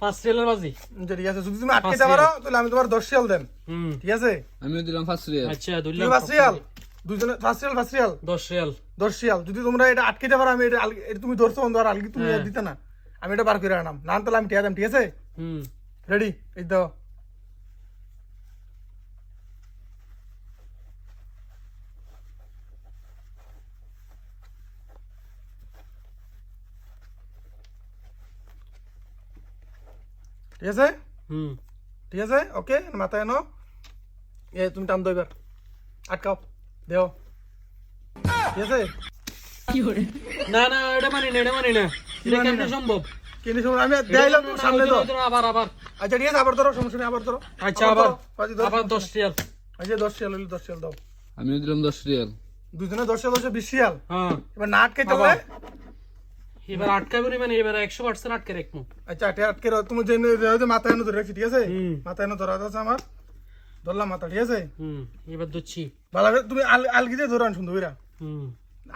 5 রিয়ালের বাজি। ঠিক আছে, যদি তুমি আটকে দিতে পারো তাহলে আমি তোমার 10 রিয়াল দেন। ঠিক আছে, আমিও দিলাম 5 রিয়াল। আচ্ছা তুমি দিলাম 5 রিয়াল, দুইজনে 5 রিয়াল 5 রিয়াল 10 রিয়াল। 10 রিয়াল। যদি তোমরা এটা আটকে দিতে পারো, আমি এটা এটা তুমি ধরছো বন্ধু, আর আলগি তুমি আর দিতে না, আমি এটা বার করে আনাম না, তাহলে আমি টিয়া দাম। ঠিক আছে, রেডি? এই দাও। ঠিক আছে, ঠিক আছে, ওকে, মাথায় এনো। এ তুমি টান দাও, এবার আটকাও, দেও। ঠিক আছে, না না, এটা মানি না, এটা মানি না। এটা কেমনে সম্ভব? কিনে সময় আমি দেইলাম তো সামনে তো। আবার আবার। আচ্ছা ঠিক আছে, আবার ধরো, সমস্যা নেই, আবার ধরো। আচ্ছা আবার বাজি ধরো। আবার 10 রিয়াল। আচ্ছা 10 রিয়াল হইলো, 10 রিয়াল দাও। আমিও দিলাম 10 রিয়াল। দুজনে 10 রিয়াল, 20 রিয়াল। হ্যাঁ, এবার না আটকে চলে। এবার আটকাবে নি, মানে এবার 100% আটকে রাখবো। আচ্ছা আটকে রাখো, তুমি যে মাথায় এনে ধরে রাখছি। ঠিক আছে, মাথায় এনে ধরা আছে আমার, ধরলাম মাথা। ঠিক আছে, এবার ধরছি। ভালো করে তুমি আলগি দিয়ে ধরে আন, সুন্দর করে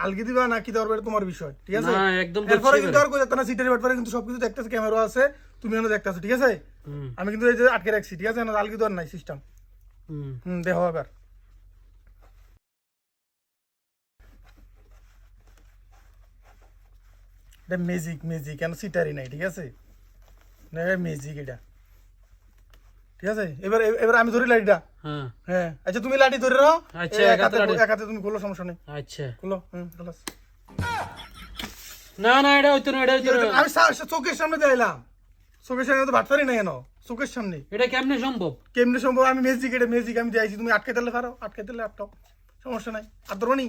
আলগি দিবা না কি ধরবে, এটা তোমার বিষয়। ঠিক আছে, না একদম এরপরে কিন্তু আর কই যেত না, সিটের ব্যাপারে কিন্তু সবকিছু দেখতেছে, ক্যামেরা আছে, তুমি এনে দেখতেছো। ঠিক আছে, আমি কিন্তু এই যে আটকে রাখছি। ঠিক আছে, আলগি দেওয়ার নাই সিস্টেম। দেখো এবার। এটা ম্যাজিক, ম্যাজিক, কেন সিটারি নাই। ঠিক আছে, না ম্যাজিক এটা। ঠিক আছে, এবার এবার আমি ধরি লাঠিটা। হ্যাঁ, আচ্ছা তুমি লাঠি ধরে রাখো। আচ্ছা, এক হাতে তুমি খোলো, সমস্যা নেই। আচ্ছা খোলো, খোলাস। না না, এটা হইতো না, এটা হইতো না। আমি চোখের সামনে দিলাম, চোখের সামনে তো ভাটপারি নাই কেন, চোখের সামনে। এটা কেমনে সম্ভব? কেমনে সম্ভব? আমি ম্যাজিক, এটা ম্যাজিক আমি দিয়েছি। তুমি আটকে দিলে পারো, আটকে দিলে আটকাও, সমস্যা নাই। আর ধরো নি।